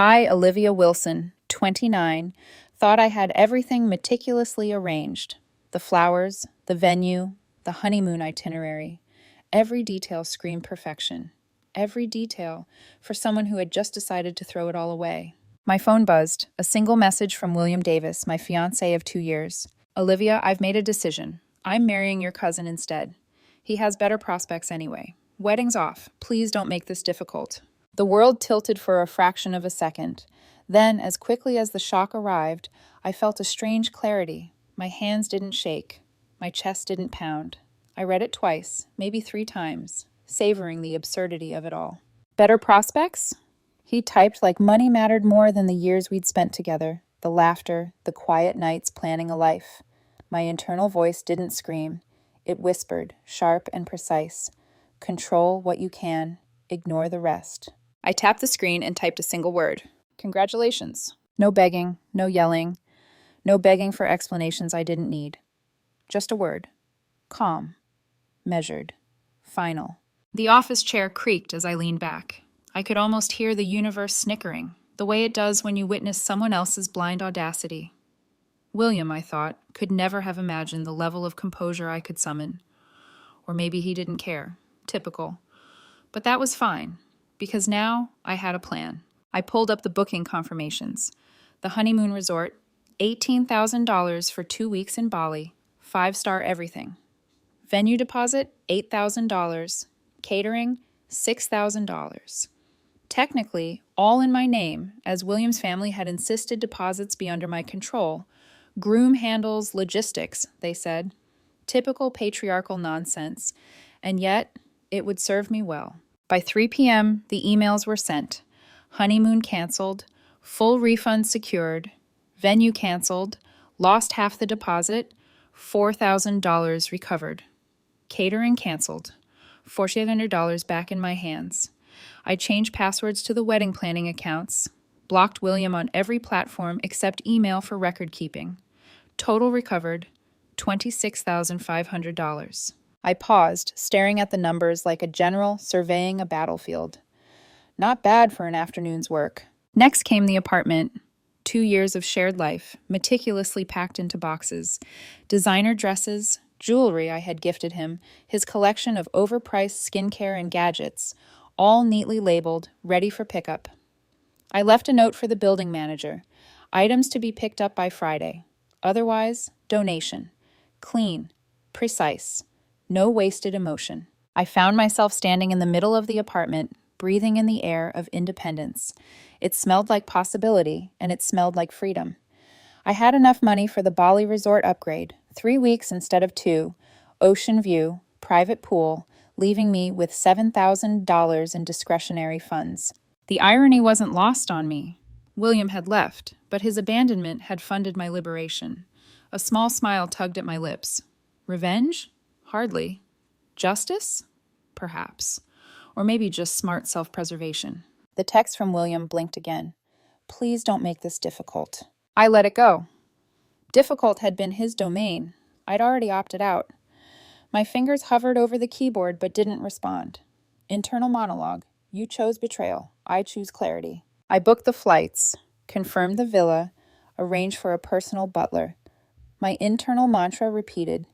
I, Olivia Wilson, 29, thought I had everything meticulously arranged. The flowers, the venue, the honeymoon itinerary. Every detail screamed perfection. Every detail for someone who had just decided to throw it all away. My phone buzzed, a single message from William Davis, my fiancé of 2 years. Olivia, I've made a decision. I'm marrying your cousin instead. He has better prospects anyway. Wedding's off. Please don't make this difficult. The world tilted for a fraction of a second. Then, as quickly as the shock arrived, I felt a strange clarity. My hands didn't shake. My chest didn't pound. I read it twice, maybe 3 times, savoring the absurdity of it all. Better prospects? He typed like money mattered more than the years we'd spent together, the laughter, the quiet nights planning a life. My internal voice didn't scream. It whispered, sharp and precise. Control what you can, ignore the rest. I tapped the screen and typed a single word. Congratulations. No begging, no yelling, no begging for explanations I didn't need. Just a word. Calm. Measured. Final. The office chair creaked as I leaned back. I could almost hear the universe snickering, the way it does when you witness someone else's blind audacity. William, I thought, could never have imagined the level of composure I could summon. Or maybe he didn't care. Typical. But that was fine, because now I had a plan. I pulled up the booking confirmations. The honeymoon resort, $18,000 for 2 weeks in Bali, 5-star everything. Venue deposit, $8,000. Catering, $6,000. Technically, all in my name, as William's family had insisted deposits be under my control. Groom handles logistics, they said. Typical patriarchal nonsense. And yet, it would serve me well. By 3 p.m., the emails were sent. Honeymoon canceled, full refund secured, venue canceled, lost half the deposit, $4,000 recovered. Catering canceled, $4,800 back in my hands. I changed passwords to the wedding planning accounts, blocked William on every platform except email for record keeping. Total recovered, $26,500. I paused, staring at the numbers like a general surveying a battlefield. Not bad for an afternoon's work. Next came the apartment. 2 years of shared life, meticulously packed into boxes. Designer dresses, jewelry I had gifted him, his collection of overpriced skincare and gadgets, all neatly labeled, ready for pickup. I left a note for the building manager. Items to be picked up by Friday. Otherwise, donation. Clean. Precise. No wasted emotion. I found myself standing in the middle of the apartment, breathing in the air of independence. It smelled like possibility, and it smelled like freedom. I had enough money for the Bali resort upgrade, 3 weeks instead of 2, ocean view, private pool, leaving me with $7,000 in discretionary funds. The irony wasn't lost on me. William had left, but his abandonment had funded my liberation. A small smile tugged at my lips. Revenge? Hardly. Justice? Perhaps. Or maybe just smart self-preservation. The text from William blinked again. Please don't make this difficult. I let it go. Difficult had been his domain. I'd already opted out. My fingers hovered over the keyboard but didn't respond. Internal monologue. You chose betrayal. I choose clarity. I booked the flights, confirmed the villa, arranged for a personal butler. My internal mantra repeated,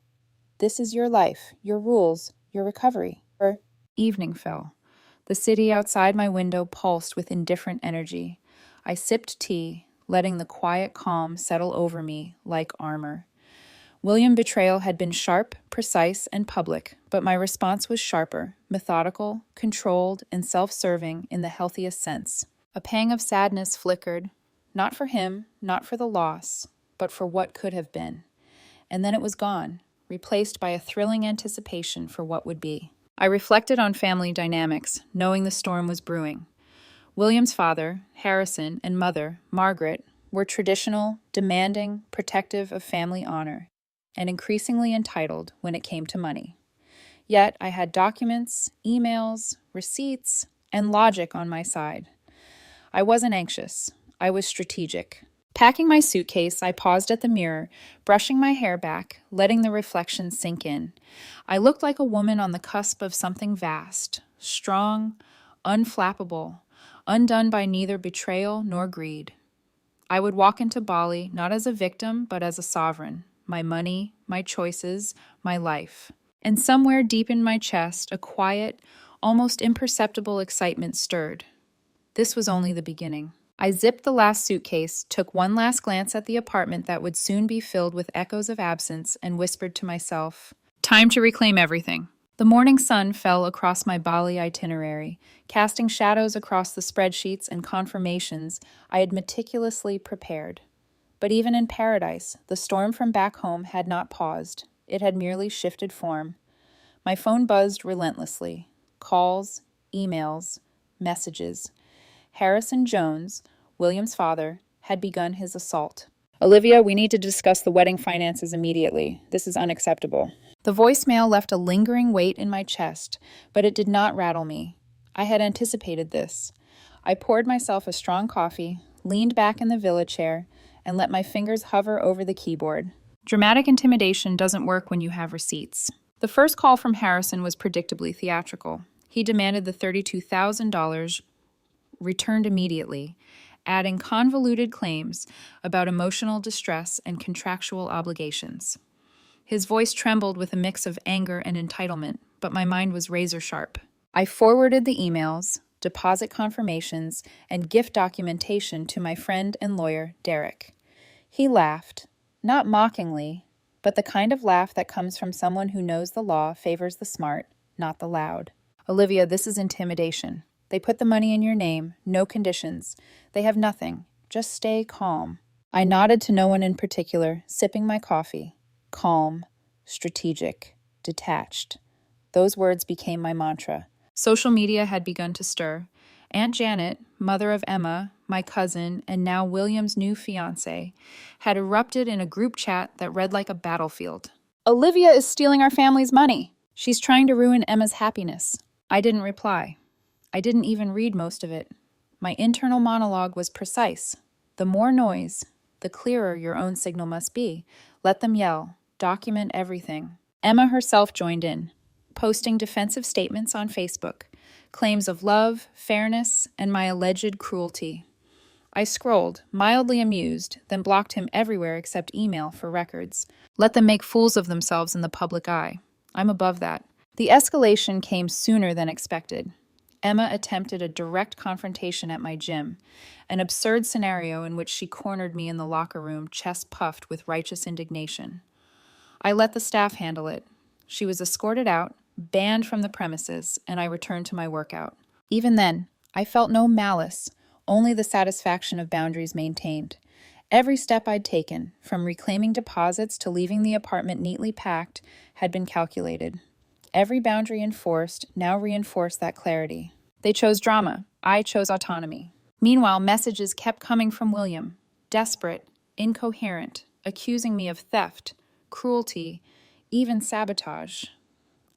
this is your life, your rules, your recovery. Evening fell. The city outside my window pulsed with indifferent energy. I sipped tea, letting the quiet calm settle over me like armor. William Betrayal had been sharp, precise, and public, but my response was sharper, methodical, controlled, and self-serving in the healthiest sense. A pang of sadness flickered, not for him, not for the loss, but for what could have been. And then it was gone, replaced by a thrilling anticipation for what would be. I reflected on family dynamics, knowing the storm was brewing. William's father, Harrison, and mother, Margaret, were traditional, demanding, protective of family honor, and increasingly entitled when it came to money. Yet I had documents, emails, receipts, and logic on my side. I wasn't anxious. I was strategic. Packing my suitcase, I paused at the mirror, brushing my hair back, letting the reflection sink in. I looked like a woman on the cusp of something vast, strong, unflappable, undone by neither betrayal nor greed. I would walk into Bali not as a victim, but as a sovereign. My money, my choices, my life. And somewhere deep in my chest, a quiet, almost imperceptible excitement stirred. This was only the beginning. I zipped the last suitcase, took one last glance at the apartment that would soon be filled with echoes of absence, and whispered to myself, "Time to reclaim everything." The morning sun fell across my Bali itinerary, casting shadows across the spreadsheets and confirmations I had meticulously prepared. But even in paradise, the storm from back home had not paused. It had merely shifted form. My phone buzzed relentlessly. Calls, emails, messages. Harrison Jones, William's father, had begun his assault. "Olivia, we need to discuss the wedding finances immediately. This is unacceptable." The voicemail left a lingering weight in my chest, but it did not rattle me. I had anticipated this. I poured myself a strong coffee, leaned back in the villa chair, and let my fingers hover over the keyboard. Dramatic intimidation doesn't work when you have receipts. The first call from Harrison was predictably theatrical. He demanded the $32,000 returned immediately, adding convoluted claims about emotional distress and contractual obligations. His voice trembled with a mix of anger and entitlement, but my mind was razor sharp. I forwarded the emails, deposit confirmations, and gift documentation to my friend and lawyer, Derek. He laughed, not mockingly, but the kind of laugh that comes from someone who knows the law favors the smart, not the loud. "Olivia, this is intimidation. They put the money in your name, no conditions. They have nothing. Just stay calm." I nodded to no one in particular, sipping my coffee. Calm, strategic, detached. Those words became my mantra. Social media had begun to stir. Aunt Janet, mother of Emma, my cousin, and now William's new fiancé, had erupted in a group chat that read like a battlefield. "Olivia is stealing our family's money. She's trying to ruin Emma's happiness." I didn't reply. I didn't even read most of it. My internal monologue was precise. The more noise, the clearer your own signal must be. Let them yell. Document everything. Emma herself joined in, posting defensive statements on Facebook, claims of love, fairness, and my alleged cruelty. I scrolled, mildly amused, then blocked him everywhere except email for records. Let them make fools of themselves in the public eye. I'm above that. The escalation came sooner than expected. Emma attempted a direct confrontation at my gym, an absurd scenario in which she cornered me in the locker room, chest puffed with righteous indignation. I let the staff handle it. She was escorted out, banned from the premises, and I returned to my workout. Even then, I felt no malice, only the satisfaction of boundaries maintained. Every step I'd taken, from reclaiming deposits to leaving the apartment neatly packed, had been calculated. Every boundary enforced now reinforced that clarity. They chose drama. I chose autonomy. Meanwhile, messages kept coming from William, desperate, incoherent, accusing me of theft, cruelty, even sabotage.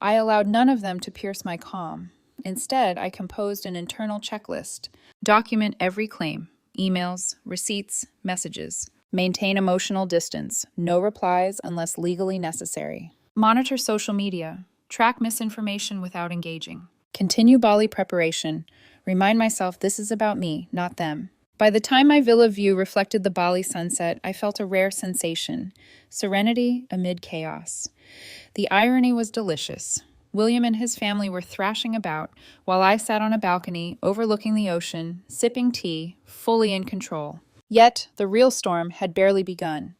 I allowed none of them to pierce my calm. Instead, I composed an internal checklist. Document every claim, emails, receipts, messages. Maintain emotional distance, no replies unless legally necessary. Monitor social media. Track misinformation without engaging. Continue Bali preparation. Remind myself this is about me, not them. By the time my villa view reflected the Bali sunset, I felt a rare sensation, serenity amid chaos. The irony was delicious. William and his family were thrashing about, while I sat on a balcony overlooking the ocean, sipping tea, fully in control. Yet, the real storm had barely begun.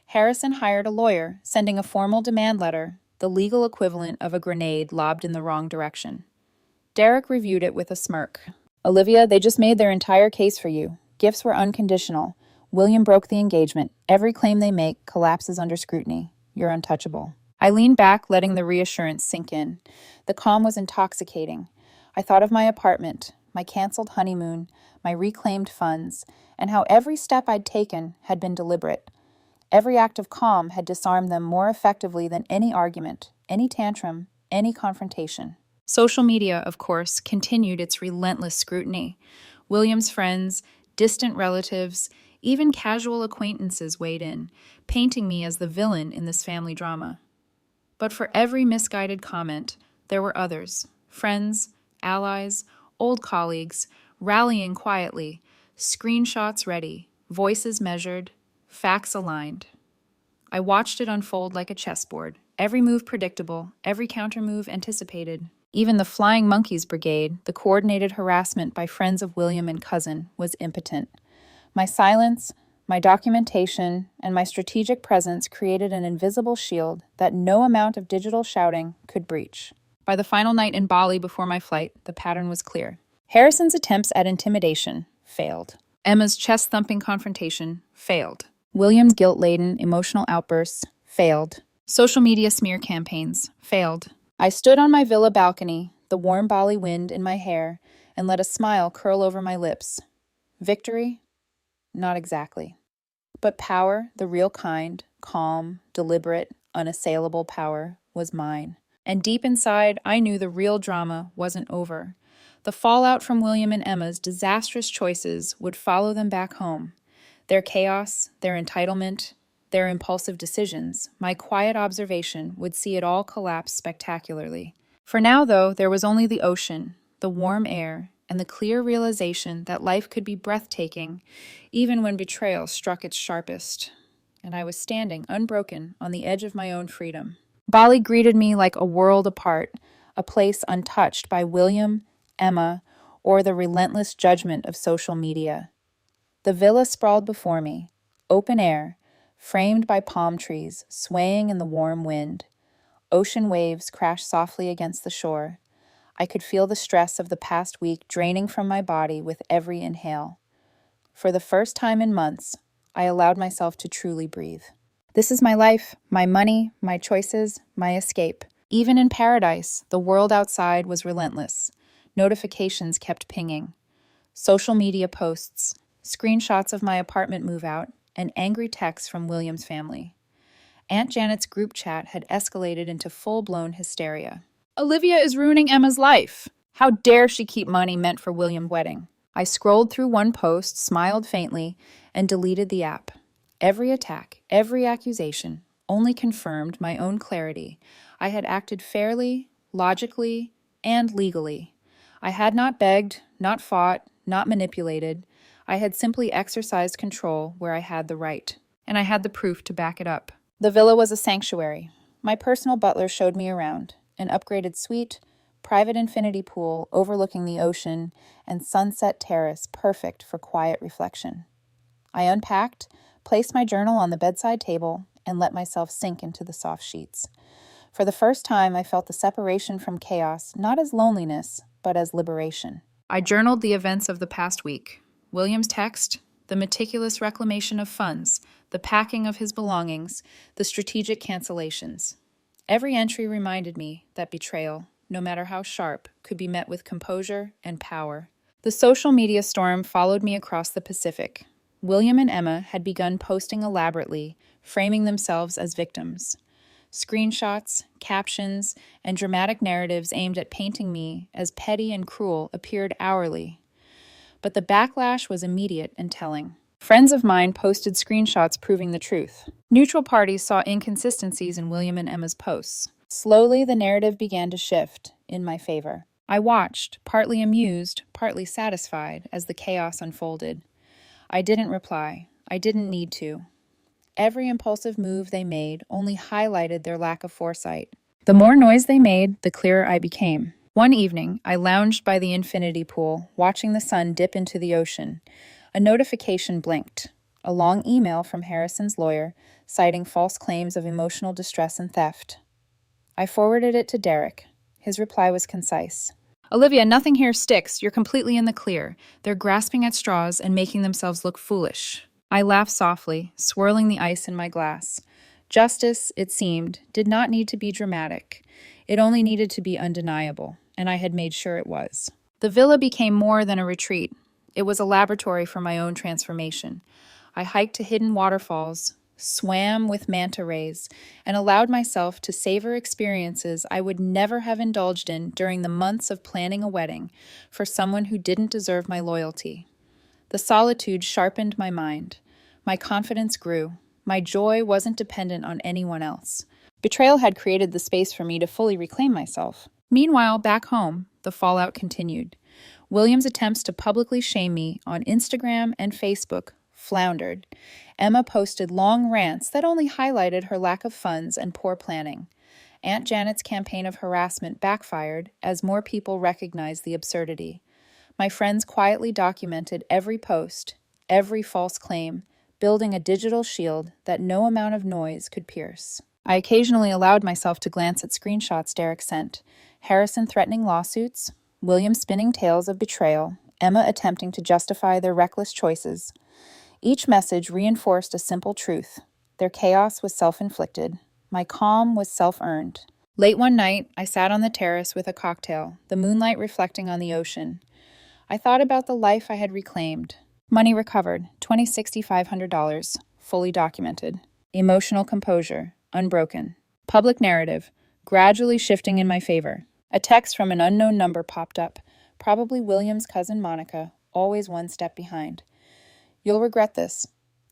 Harrison hired a lawyer, sending a formal demand letter, the legal equivalent of a grenade lobbed in the wrong direction. Derek reviewed it with a smirk. "Olivia, they just made their entire case for you. Gifts were unconditional. William broke the engagement. Every claim they make collapses under scrutiny. You're untouchable." I leaned back, letting the reassurance sink in. The calm was intoxicating. I thought of my apartment, my canceled honeymoon, my reclaimed funds, and how every step I'd taken had been deliberate. Every act of calm had disarmed them more effectively than any argument, any tantrum, any confrontation. Social media, of course, continued its relentless scrutiny. William's friends, distant relatives, even casual acquaintances weighed in, painting me as the villain in this family drama. But for every misguided comment, there were others, friends, allies, old colleagues, rallying quietly, screenshots ready, voices measured, facts aligned. I watched it unfold like a chessboard, every move predictable, every countermove anticipated. Even the Flying Monkeys Brigade, the coordinated harassment by friends of William and cousin, was impotent. My silence, my documentation, and my strategic presence created an invisible shield that no amount of digital shouting could breach. By the final night in Bali before my flight, the pattern was clear. Harrison's attempts at intimidation failed. Emma's chest-thumping confrontation failed. William's guilt-laden emotional outbursts failed. Social media smear campaigns failed. I stood on my villa balcony, the warm Bali wind in my hair, and let a smile curl over my lips. Victory? Not exactly. But power, the real kind, calm, deliberate, unassailable power, was mine. And deep inside, I knew the real drama wasn't over. The fallout from William and Emma's disastrous choices would follow them back home. Their chaos, their entitlement, their impulsive decisions, my quiet observation would see it all collapse spectacularly. For now, though, there was only the ocean, the warm air, and the clear realization that life could be breathtaking, even when betrayal struck its sharpest. And I was standing, unbroken, on the edge of my own freedom. Bali greeted me like a world apart, a place untouched by William, Emma, or the relentless judgment of social media. The villa sprawled before me, open air, framed by palm trees, swaying in the warm wind. Ocean waves crashed softly against the shore. I could feel the stress of the past week draining from my body with every inhale. For the first time in months, I allowed myself to truly breathe. This is my life, my money, my choices, my escape. Even in paradise, the world outside was relentless. Notifications kept pinging. Social media posts, screenshots of my apartment move-out, and angry texts from William's family. Aunt Janet's group chat had escalated into full-blown hysteria. Olivia is ruining Emma's life. How dare she keep money meant for William's wedding? I scrolled through one post, smiled faintly, and deleted the app. Every attack, every accusation, only confirmed my own clarity. I had acted fairly, logically, and legally. I had not begged, not fought, not manipulated. I had simply exercised control where I had the right, and I had the proof to back it up. The villa was a sanctuary. My personal butler showed me around. An upgraded suite, private infinity pool overlooking the ocean, and sunset terrace perfect for quiet reflection. I unpacked, placed my journal on the bedside table, and let myself sink into the soft sheets. For the first time, I felt the separation from chaos not as loneliness, but as liberation. I journaled the events of the past week. William's text, the meticulous reclamation of funds, the packing of his belongings, the strategic cancellations. Every entry reminded me that betrayal, no matter how sharp, could be met with composure and power. The social media storm followed me across the Pacific. William and Emma had begun posting elaborately, framing themselves as victims. Screenshots, captions, and dramatic narratives aimed at painting me as petty and cruel appeared hourly. But the backlash was immediate and telling. Friends of mine posted screenshots proving the truth. Neutral parties saw inconsistencies in William and Emma's posts. Slowly, the narrative began to shift in my favor. I watched, partly amused, partly satisfied, as the chaos unfolded. I didn't reply. I didn't need to. Every impulsive move they made only highlighted their lack of foresight. The more noise they made, the clearer I became. One evening, I lounged by the infinity pool, watching the sun dip into the ocean. A notification blinked. A long email from Harrison's lawyer, citing false claims of emotional distress and theft. I forwarded it to Derek. His reply was concise. Olivia, nothing here sticks. You're completely in the clear. They're grasping at straws and making themselves look foolish. I laughed softly, swirling the ice in my glass. Justice, it seemed, did not need to be dramatic. It only needed to be undeniable, and I had made sure it was. The villa became more than a retreat. It was a laboratory for my own transformation. I hiked to hidden waterfalls, swam with manta rays, and allowed myself to savor experiences I would never have indulged in during the months of planning a wedding for someone who didn't deserve my loyalty. The solitude sharpened my mind. My confidence grew. My joy wasn't dependent on anyone else. Betrayal had created the space for me to fully reclaim myself. Meanwhile, back home, the fallout continued. William's attempts to publicly shame me on Instagram and Facebook floundered. Emma posted long rants that only highlighted her lack of funds and poor planning. Aunt Janet's campaign of harassment backfired as more people recognized the absurdity. My friends quietly documented every post, every false claim, building a digital shield that no amount of noise could pierce. I occasionally allowed myself to glance at screenshots Derek sent. Harrison threatening lawsuits, William spinning tales of betrayal, Emma attempting to justify their reckless choices. Each message reinforced a simple truth. Their chaos was self-inflicted. My calm was self-earned. Late one night, I sat on the terrace with a cocktail, the moonlight reflecting on the ocean. I thought about the life I had reclaimed. Money recovered, $2,600, fully documented. Emotional composure, unbroken. Public narrative, gradually shifting in my favor. A text from an unknown number popped up, probably William's cousin Monica, always one step behind. You'll regret this.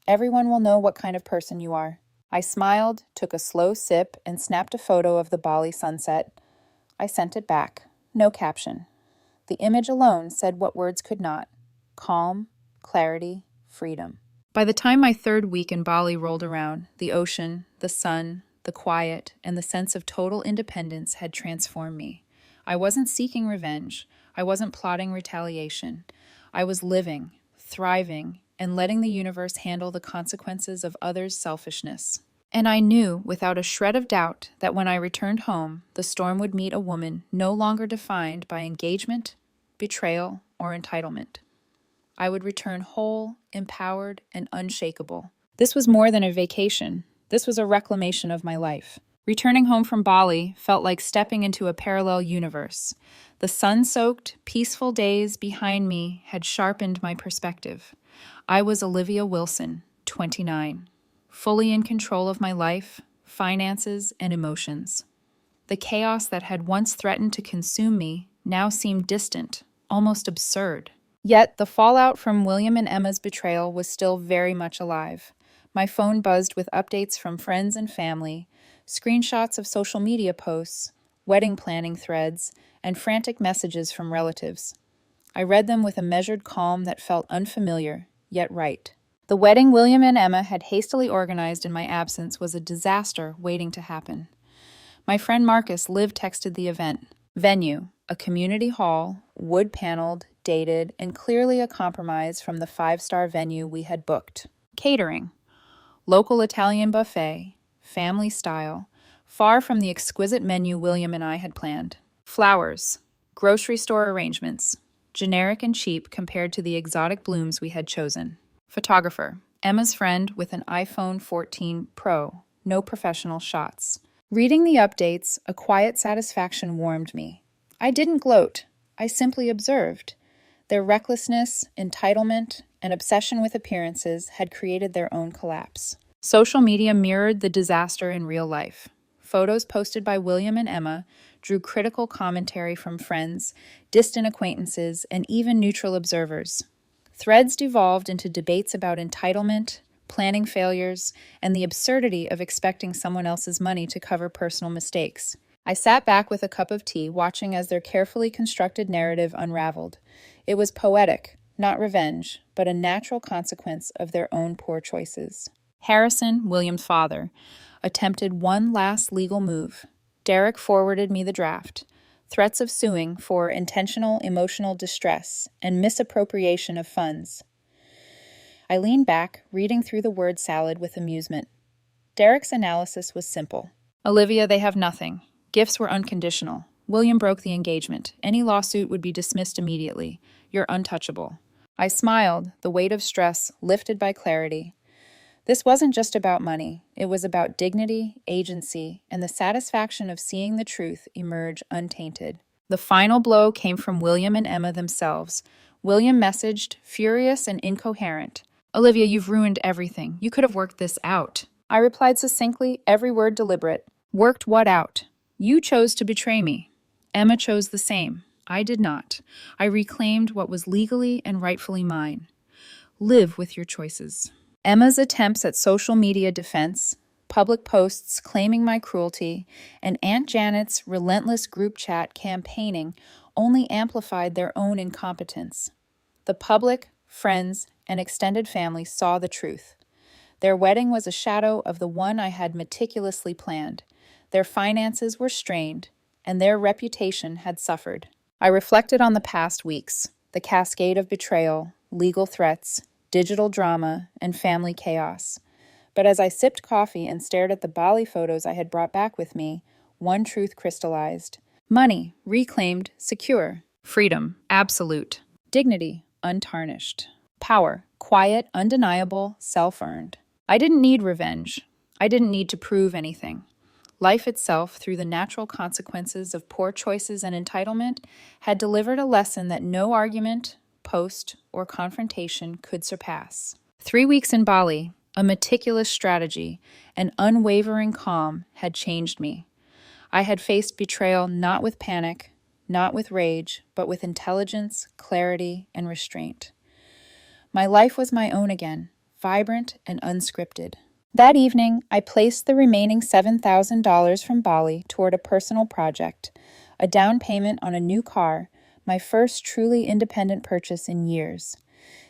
Everyone will know what kind of person you are. I smiled, took a slow sip, and snapped a photo of the Bali sunset. I sent it back. No caption. The image alone said what words could not. Calm, clarity, freedom. By the time my third week in Bali rolled around, the ocean, the sun, the quiet, and the sense of total independence had transformed me. I wasn't seeking revenge. I wasn't plotting retaliation. I was living, thriving, and letting the universe handle the consequences of others' selfishness. And I knew, without a shred of doubt, that when I returned home, the storm would meet a woman no longer defined by engagement, betrayal, or entitlement. I would return whole, empowered, and unshakable. This was more than a vacation. This was a reclamation of my life. Returning home from Bali felt like stepping into a parallel universe. The sun-soaked, peaceful days behind me had sharpened my perspective. I was Olivia Wilson, 29, fully in control of my life, finances, and emotions. The chaos that had once threatened to consume me now seemed distant, almost absurd. Yet the fallout from William and Emma's betrayal was still very much alive. My phone buzzed with updates from friends and family, screenshots of social media posts, wedding planning threads, and frantic messages from relatives. I read them with a measured calm that felt unfamiliar, yet right. The wedding William and Emma had hastily organized in my absence was a disaster waiting to happen. My friend Marcus live texted the event. Venue, a community hall, wood-paneled, dated, and clearly a compromise from the 5-star venue we had booked. Catering, local Italian buffet, family style, far from the exquisite menu William and I had planned. Flowers, grocery store arrangements, generic and cheap compared to the exotic blooms we had chosen. Photographer, Emma's friend with an iPhone 14 Pro, no professional shots. Reading the updates, a quiet satisfaction warmed me. I didn't gloat, I simply observed. Their recklessness, entitlement, and obsession with appearances had created their own collapse. Social media mirrored the disaster in real life. Photos posted by William and Emma drew critical commentary from friends, distant acquaintances, and even neutral observers. Threads devolved into debates about entitlement, planning failures, and the absurdity of expecting someone else's money to cover personal mistakes. I sat back with a cup of tea, watching as their carefully constructed narrative unraveled. It was poetic, not revenge, but a natural consequence of their own poor choices. Harrison, William's father, attempted one last legal move. Derek forwarded me the draft. Threats of suing for intentional emotional distress and misappropriation of funds. I leaned back, reading through the word salad with amusement. Derek's analysis was simple. Olivia, they have nothing. Gifts were unconditional. William broke the engagement. Any lawsuit would be dismissed immediately. You're untouchable. I smiled, the weight of stress lifted by clarity. This wasn't just about money. It was about dignity, agency, and the satisfaction of seeing the truth emerge untainted. The final blow came from William and Emma themselves. William messaged, furious and incoherent. Olivia, you've ruined everything. You could have worked this out. I replied succinctly, every word deliberate. Worked what out? You chose to betray me. Emma chose the same. I did not. I reclaimed what was legally and rightfully mine. Live with your choices. Emma's attempts at social media defense, public posts claiming my cruelty, and Aunt Janet's relentless group chat campaigning only amplified their own incompetence. The public, friends, and extended family saw the truth. Their wedding was a shadow of the one I had meticulously planned. Their finances were strained, and their reputation had suffered. I reflected on the past weeks, the cascade of betrayal, legal threats, digital drama, and family chaos. But as I sipped coffee and stared at the Bali photos I had brought back with me, one truth crystallized. Money, reclaimed, secure. Freedom, absolute. Dignity, untarnished. Power, quiet, undeniable, self-earned. I didn't need revenge. I didn't need to prove anything. Life itself, through the natural consequences of poor choices and entitlement, had delivered a lesson that no argument, post, or confrontation could surpass. 3 weeks in Bali, a meticulous strategy, and unwavering calm had changed me. I had faced betrayal not with panic, not with rage, but with intelligence, clarity, and restraint. My life was my own again, vibrant and unscripted. That evening, I placed the remaining $7,000 from Bali toward a personal project, a down payment on a new car, my first truly independent purchase in years.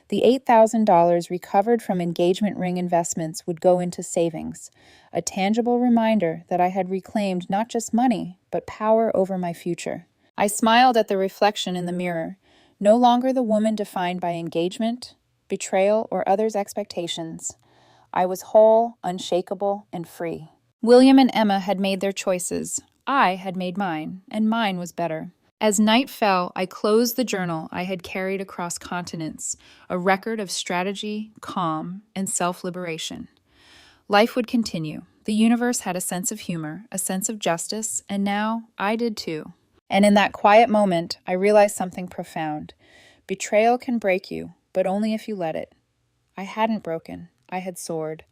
The $8,000 recovered from engagement ring investments would go into savings, a tangible reminder that I had reclaimed not just money, but power over my future. I smiled at the reflection in the mirror, no longer the woman defined by engagement, betrayal, or others' expectations. I was whole, unshakable, and free. William and Emma had made their choices. I had made mine, and mine was better. As night fell, I closed the journal I had carried across continents, a record of strategy, calm, and self-liberation. Life would continue. The universe had a sense of humor, a sense of justice, and now I did too. And in that quiet moment, I realized something profound. Betrayal can break you, but only if you let it. I hadn't broken. I had soared.